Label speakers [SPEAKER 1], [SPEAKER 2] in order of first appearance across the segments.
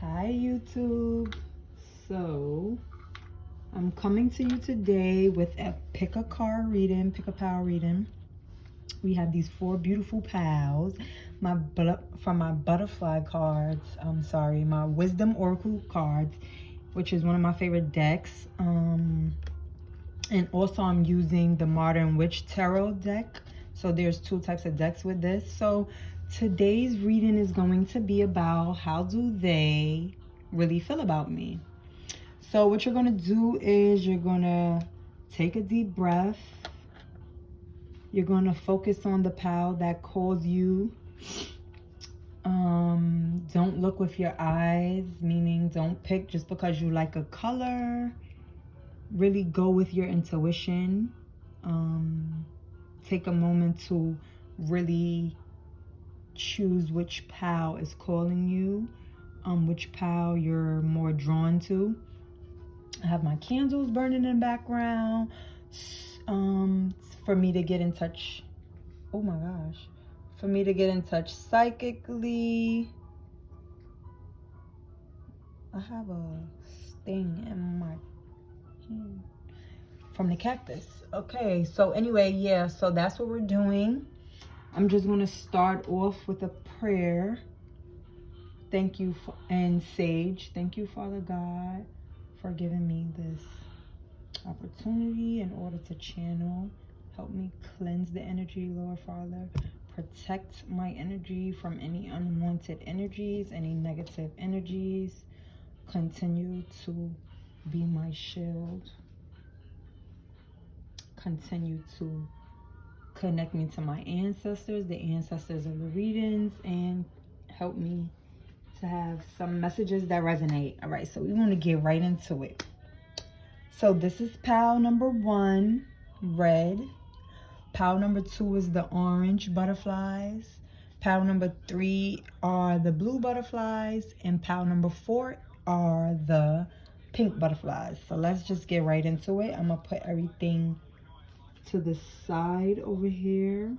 [SPEAKER 1] Hi YouTube. So I'm coming to you today with a pick a power reading. We have these 4 beautiful pals, from my butterfly cards. My wisdom oracle cards, which is one of my favorite decks. And also I'm using the Modern Witch Tarot deck. So there's 2 types of decks with this. So today's reading is going to be about how do they really feel about me. So what you're going to do is you're going to take a deep breath. You're going to focus on the pal that calls you. Don't look with your eyes, meaning don't pick just because you like a color. Really go with your intuition. Take a moment to really choose which pal is calling you, which pal you're more drawn to. I have my candles burning in the background for me to get in touch. Oh my gosh. For me to get in touch psychically. I have a sting in my hand from the cactus. Okay, so anyway, yeah, so that's what we're doing. I'm just going to start off with a prayer. Thank you and sage. Thank you, Father God, for giving me this opportunity in order to channel. Help me cleanse the energy, Lord Father. Protect my energy from any unwanted energies, any negative energies. Continue to be my shield. Continue to connect me to my ancestors, the ancestors of the readings, and help me to have some messages that resonate. All right, so we want to get right into it. So this is pal number 1, red. Pal number 2 is the orange butterflies. Pal number 3 are the blue butterflies, and pal number 4 are the pink butterflies. So let's just get right into it. I'm gonna put everything to the side over here.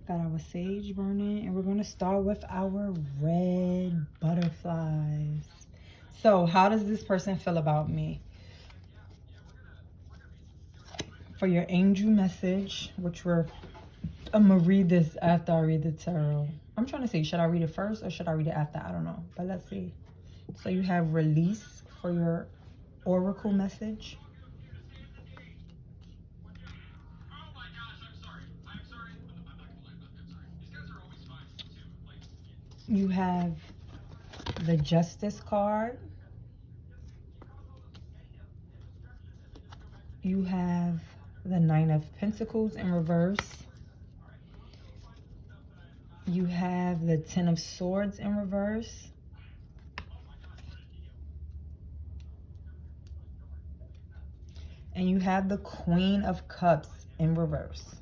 [SPEAKER 1] Got our sage burning, and we're going to start with our red butterflies. So how does this person feel about me? For your angel message, which I'm going to read this after I read the tarot. I'm trying to see, should I read it first or should I read it after? I don't know, but let's see. So you have release for your oracle message. You have the Justice card. You have the 9 of Pentacles in reverse. You have the 10 of Swords in reverse. And you have the Queen of Cups in reverse.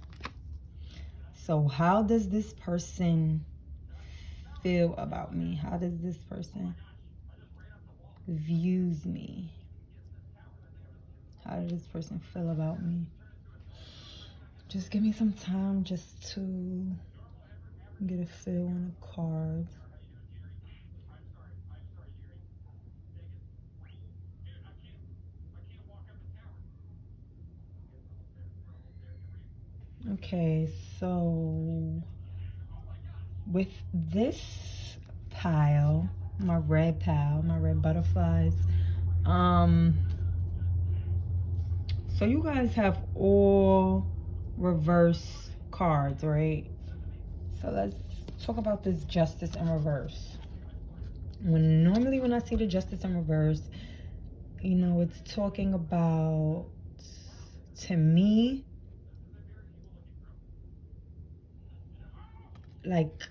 [SPEAKER 1] So how does this person feel about me? How does this person views me? How does this person feel about me? Just give me some time just to get a feel on the card. Okay, so with this pile, my red butterflies, so you guys have all reverse cards, right? So let's talk about this Justice in reverse. Normally when I see the Justice in reverse, you know, it's talking about, to me, like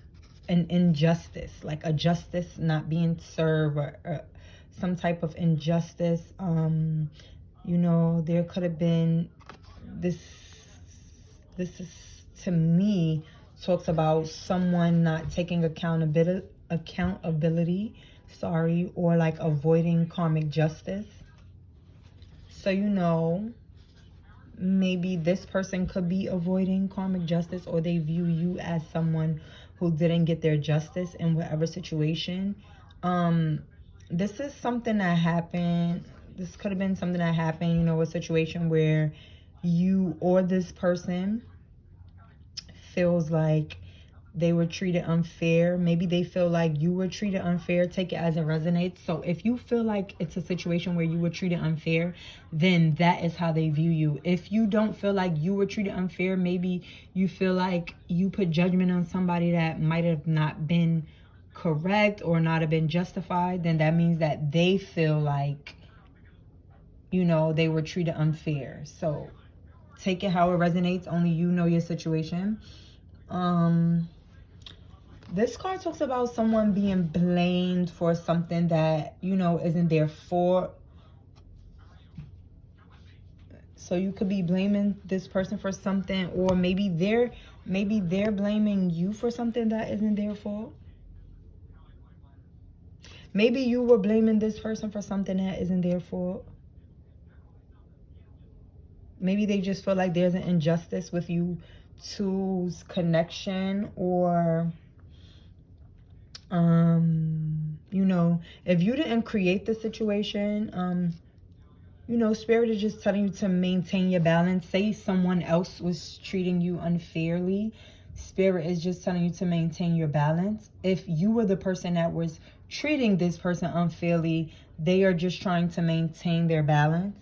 [SPEAKER 1] an injustice, like a justice not being served, or some type of injustice. You know, there could have been this is, to me, talks about someone not taking accountability accountability, sorry, or like avoiding karmic justice. So, you know, maybe this person could be avoiding karmic justice, or they view you as someone who didn't get their justice in whatever situation. This is something that happened. This could have been something that happened, you know, a situation where you or this person feels like they were treated unfair. Maybe they feel like you were treated unfair. Take it as it resonates. So if you feel like it's a situation where you were treated unfair, then that is how they view you. If you don't feel like you were treated unfair, maybe you feel like you put judgment on somebody that might have not been correct or not have been justified, then that means that they feel like, you know, they were treated unfair. So take it how it resonates. Only you know your situation. This card talks about someone being blamed for something that, you know, isn't their fault. So you could be blaming this person for something, or maybe they're blaming you for something that isn't their fault. Maybe you were blaming this person for something that isn't their fault. Maybe they just feel like there's an injustice with you two's connection, or you know, if you didn't create the situation, you know, Spirit is just telling you to maintain your balance. Say someone else was treating you unfairly, Spirit is just telling you to maintain your balance. If you were the person that was treating this person unfairly, they are just trying to maintain their balance.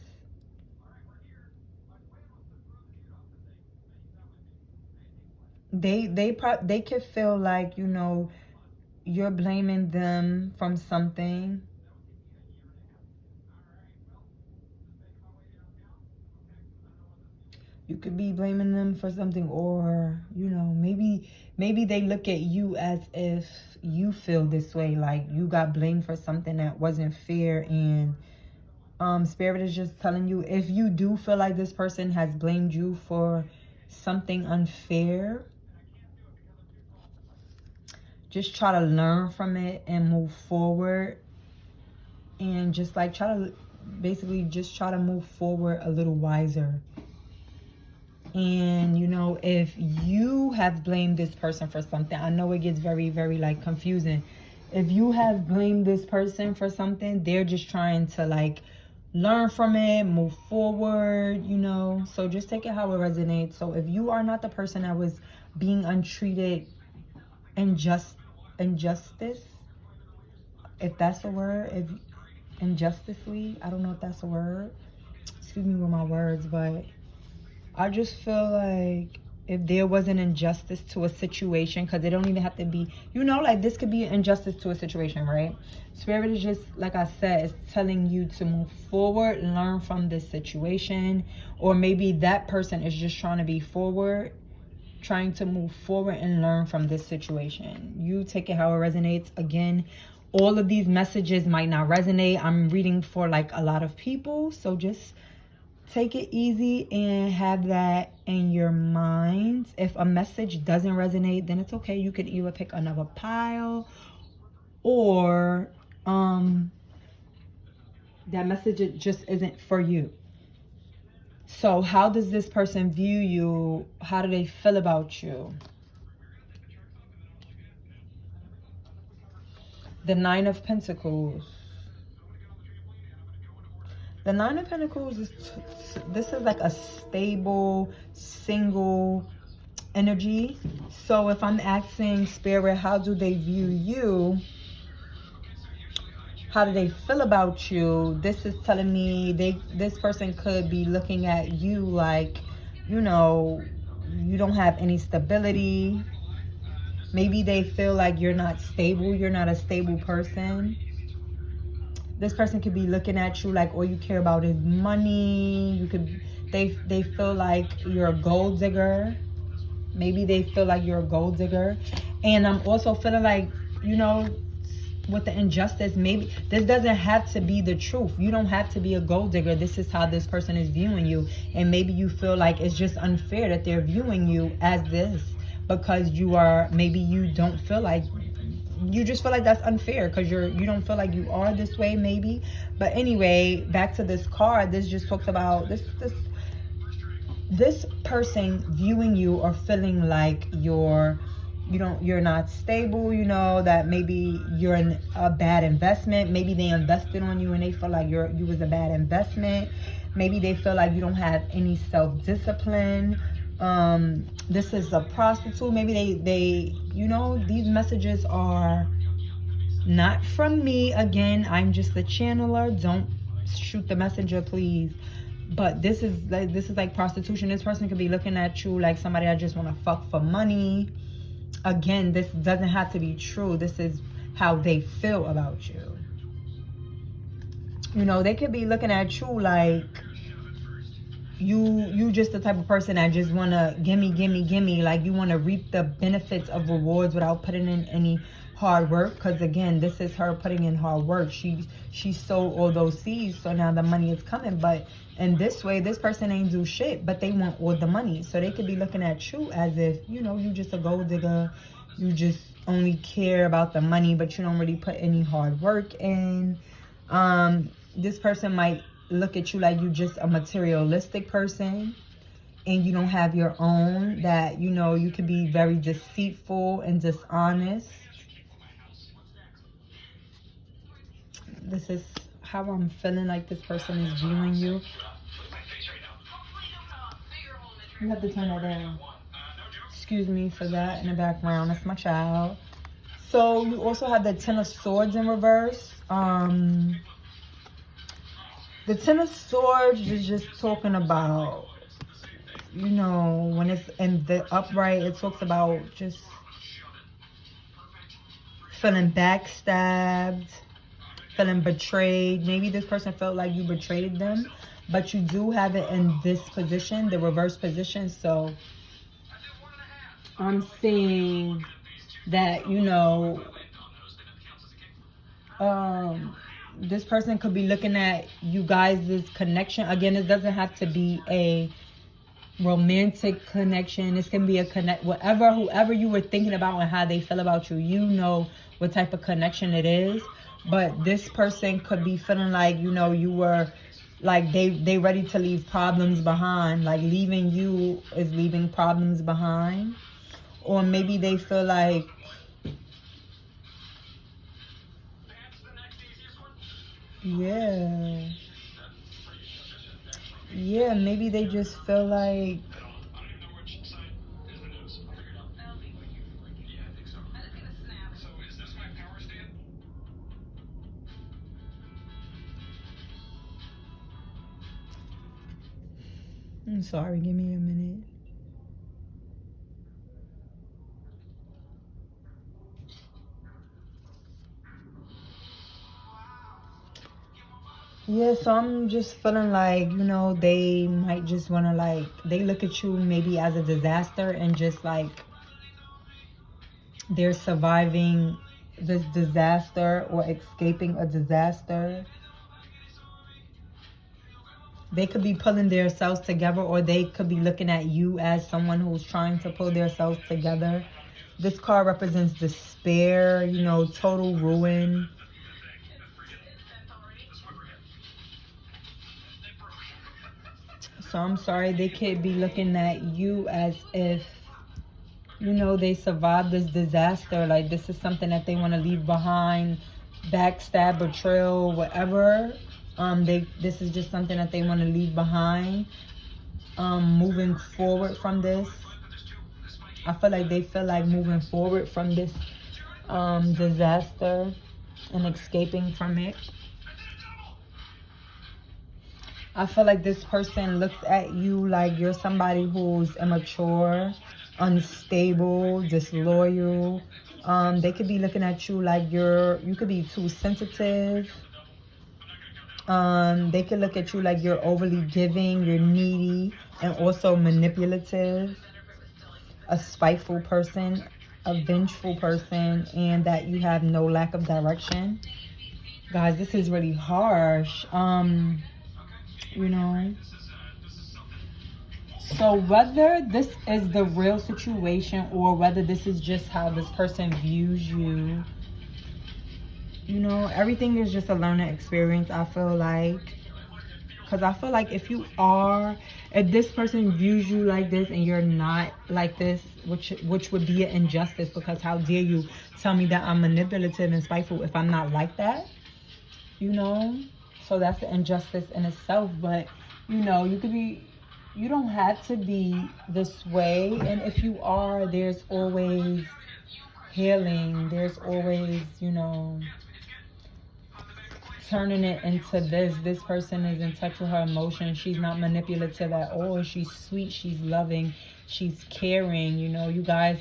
[SPEAKER 1] They could feel like, you know, you're blaming them from something. You could be blaming them for something, or, you know, maybe they look at you as if you feel this way, like you got blamed for something that wasn't fair. And Spirit is just telling you, if you do feel like this person has blamed you for something unfair, just try to learn from it and move forward. And just like try to move forward a little wiser. And, you know, if you have blamed this person for something, I know it gets very, very like confusing. If you have blamed this person for something, they're just trying to like learn from it, move forward, you know. So just take it how it resonates. So if you are not the person that was being untreated, injustice, if that's a word, if injusticely, I don't know if that's a word, excuse me with my words, but I just feel like if there was an injustice to a situation, because it don't even have to be, you know, like this could be an injustice to a situation, right? Spirit is just, like I said, is telling you to move forward, learn from this situation. Or maybe that person is just trying to be forward, trying to move forward and learn from this situation. You take it how it resonates. Again, all of these messages might not resonate. I'm reading for like a lot of people, so just take it easy and have that in your mind. If a message doesn't resonate, then it's okay. You can either pick another pile, or that message just isn't for you. So how does this person view you? How do they feel about you? The Nine of Pentacles. The Nine of Pentacles this is like a stable, single energy. So if I'm asking Spirit, how do they view you? How do they feel about you? This is telling me this person could be looking at you like, you know, you don't have any stability. Maybe they feel like you're not stable. You're not a stable person. This person could be looking at you like all you care about is money. They feel like you're a gold digger. Maybe they feel like you're a gold digger. And I'm also feeling like, you know, with the injustice, maybe this doesn't have to be the truth. You don't have to be a gold digger. This is how this person is viewing you. And maybe you feel like it's just unfair that they're viewing you as this, because maybe you don't feel like you just feel like that's unfair because you don't feel like you are this way, maybe. But anyway, back to this card. This just talks about this person viewing you or feeling like you're not stable, you know, that maybe you're in a bad investment. Maybe they invested on you and they feel like you was a bad investment. Maybe they feel like you don't have any self-discipline. This is a prostitute. Maybe they you know, these messages are not from me. Again, I'm just a channeler. Don't shoot the messenger, please. But this is like prostitution. This person could be looking at you like somebody I just want to fuck for money. Again, this doesn't have to be true. This is how they feel about you. You know, they could be looking at you like you just the type of person that just want to gimme. Like you want to reap the benefits of rewards without putting in any hard work. Because again, this is her putting in hard work. She sowed all those seeds, so now the money is coming. But in this way, this person ain't do shit, but they want all the money. So they could be looking at you as if, you know, you just a gold digger. You just only care about the money, but you don't really put any hard work in. This person might look at you like you just a materialistic person and you don't have your own, that, you know, you could be very deceitful and dishonest. This is how I'm feeling like this person is viewing you. You have to turn that down. Excuse me for that in the background. That's my child. So you also have the Ten of Swords in reverse. The Ten of Swords is just talking about, you know, when it's in the upright, it talks about just feeling backstabbed, feeling betrayed. Maybe this person felt like you betrayed them, but you do have it in this position, the reverse position. So I'm seeing that, you know, this person could be looking at you guys' connection. Again, it doesn't have to be a romantic connection. This can be a whoever you were thinking about and how they feel about you. You know what type of connection it is. But this person could be feeling like, you know, you were like they ready to leave problems behind. Like leaving you is leaving problems behind. Or maybe they feel like, yeah, maybe they just feel like, I'm sorry, give me a minute. Yeah, so I'm just feeling like, you know, they might just want to, like, they look at you maybe as a disaster and just like they're surviving this disaster or escaping a disaster. They could be pulling themselves together, or they could be looking at you as someone who's trying to pull themselves together. This card represents despair, you know, total ruin. So I'm sorry, they could be looking at you as if, you know, they survived this disaster. Like this is something that they want to leave behind. Backstab, betrayal, whatever. This is just something that they want to leave behind. Moving forward from this. I feel like they feel like moving forward from this disaster and escaping from it. I feel like this person looks at you like you're somebody who's immature, unstable, disloyal. They could be looking at you like you could be too sensitive. They could look at you like you're overly giving, you're needy, and also manipulative, a spiteful person, a vengeful person, and that you have no lack of direction. Guys, this is really harsh. You know, so whether this is the real situation or whether this is just how this person views you, You know, everything is just a learning experience, I feel like. Because I feel like if this person views you like this and you're not like this, which would be an injustice, because how dare you tell me that I'm manipulative and spiteful if I'm not like that, you know? So that's an injustice in itself. But, you know, you don't have to be this way. And if you are, there's always healing. There's always, you know, turning it into this person is in touch with her emotions. She's not manipulative at all. She's sweet, she's loving, she's caring. You know, you guys,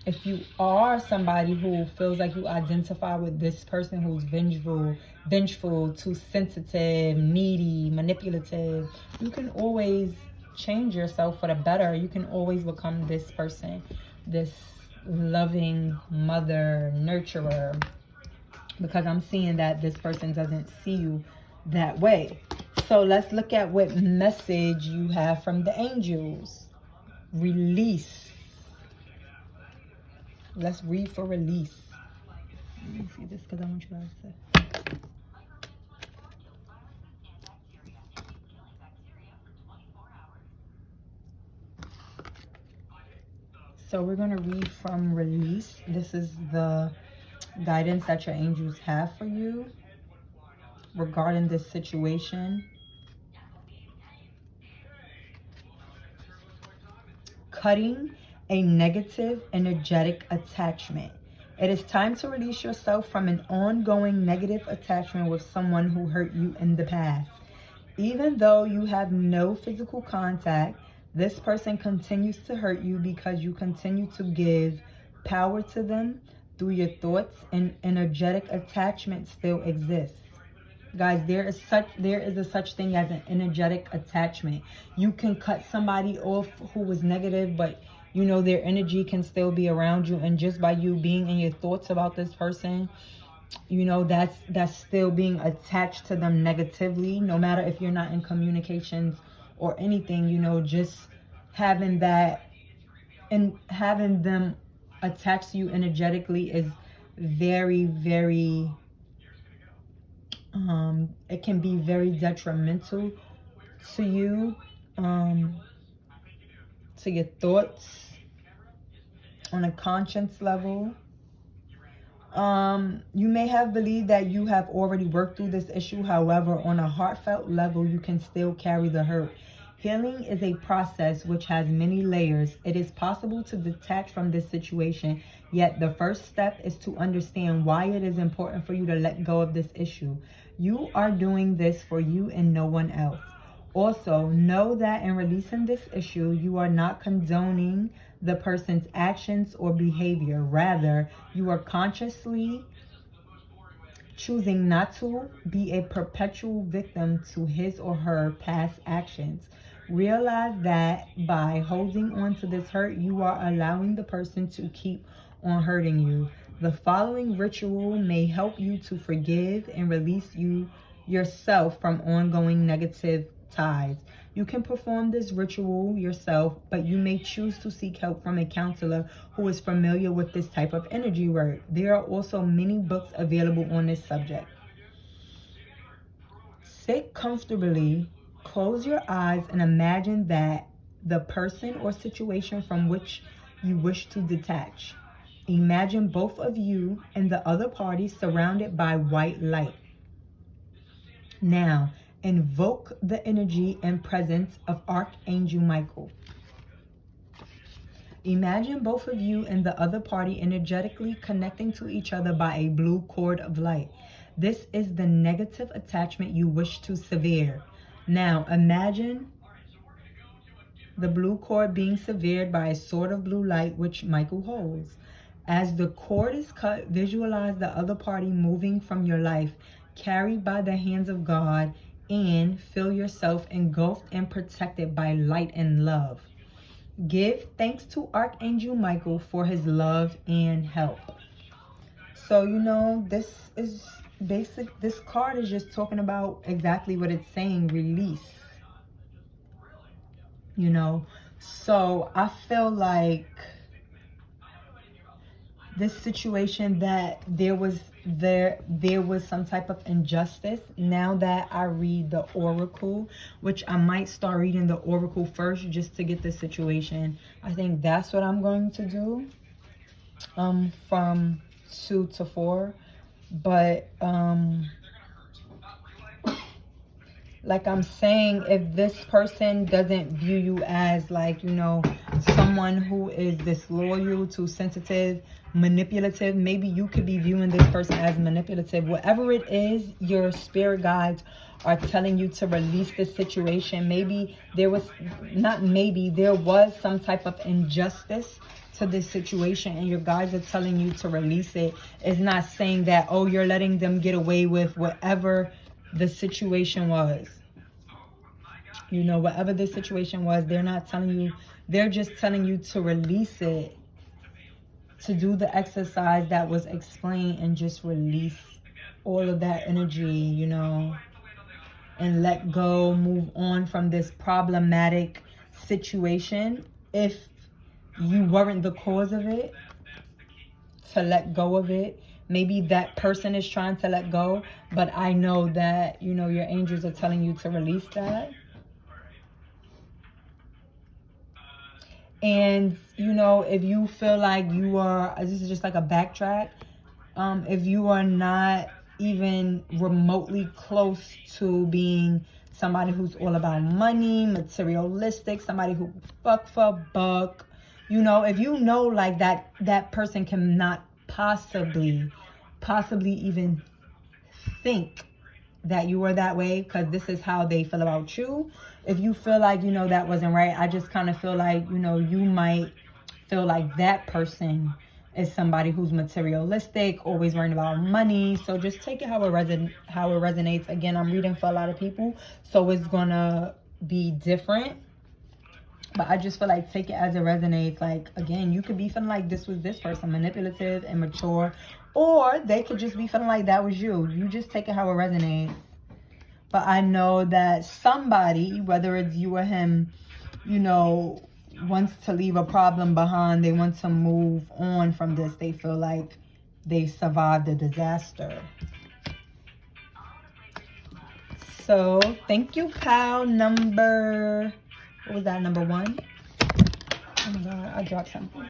[SPEAKER 1] if you are somebody who feels like you identify with this person who's vengeful, too sensitive, needy, manipulative, you can always change yourself for the better. You can always become this person, this loving mother, nurturer, because I'm seeing that this person doesn't see you that way. So let's look at what message you have from the angels. Release. Let's read for release. Let me see this because I want you guys to. So we're going to read from release. This is the guidance that your angels have for you regarding this situation. Cutting a negative energetic attachment. It is time to release yourself from an ongoing negative attachment with someone who hurt you in the past. Even though you have no physical contact, this person continues to hurt you because you continue to give power to them through your thoughts, and energetic attachment still exists. Guys, there is a such thing as an energetic attachment. You can cut somebody off who was negative, but you know their energy can still be around you, and just by you being in your thoughts about this person, you know, that's still being attached to them negatively. No matter if you're not in communications or anything, you know, just having that and having them attached to you energetically is very, very it can be very detrimental to you, to your thoughts on a conscience level. You may have believed that you have already worked through this issue. However, on a heartfelt level, you can still carry the hurt. Healing is a process which has many layers. It is possible to detach from this situation, yet the first step is to understand why it is important for you to let go of this issue. You are doing this for you and no one else. Also, know that in releasing this issue, you are not condoning the person's actions or behavior. Rather, you are consciously choosing not to be a perpetual victim to his or her past actions. Realize that by holding on to this hurt, you are allowing the person to keep on hurting you. The following ritual may help you to forgive and release yourself from ongoing negative ties. You can perform this ritual yourself, but you may choose to seek help from a counselor who is familiar with this type of energy work. There are also many books available on this subject. Sit comfortably, close your eyes, and imagine that the person or situation from which you wish to detach. Imagine both of you and the other party surrounded by white light. Now, invoke the energy and presence of Archangel Michael. Imagine both of you and the other party energetically connecting to each other by a blue cord of light. This is the negative attachment you wish to sever. Now, imagine the blue cord being severed by a sword of blue light which Michael holds. As the cord is cut, visualize the other party moving from your life, carried by the hands of God, and feel yourself engulfed and protected by light and love. Give thanks to Archangel Michael for his love and help. So, you know, this is basic. This card is just talking about exactly what it's saying, release. You know, so I feel like this situation that there was some type of injustice. Now that I read the oracle, which I might start reading the oracle first just to get the situation, I think that's what I'm going to do, from 2 to 4. But like I'm saying, if this person doesn't view you as, like, you know, someone who is disloyal, too sensitive, manipulative, maybe you could be viewing this person as manipulative. Whatever it is, your spirit guides are telling you to release this situation. Maybe there was, not maybe, there was some type of injustice to this situation, and your guides are telling you to release it. It's not saying that, oh, you're letting them get away with whatever the situation was. You know, whatever the situation was, they're not telling you, they're just telling you to release it, to do the exercise that was explained and just release all of that energy, you know, and let go, move on from this problematic situation. If you weren't the cause of it, to let go of it. Maybe that person is trying to let go, but I know that, you know, your angels are telling you to release that. And, you know, if you feel like you are, this is just like a backtrack, if you are not even remotely close to being somebody who's all about money, materialistic, somebody who fuck for a buck, you know, if you know like that person cannot possibly even think that you are that way, because this is how they feel about you. If you feel like, you know, that wasn't right, I just kind of feel like, you know, you might feel like that person is somebody who's materialistic, always worrying about money. So just take it how it resonates. Again, I'm reading for a lot of people, so it's gonna be different. But I just feel like take it as it resonates. Like, again, you could be feeling like this was this person, manipulative, immature, or they could just be feeling like that was you. You just take it how it resonates. But I know that somebody, whether it's you or him, you know, wants to leave a problem behind. They want to move on from this. They feel like they survived the disaster. So, thank you, pal. Number, what was that, number 1? Oh my God, I dropped something.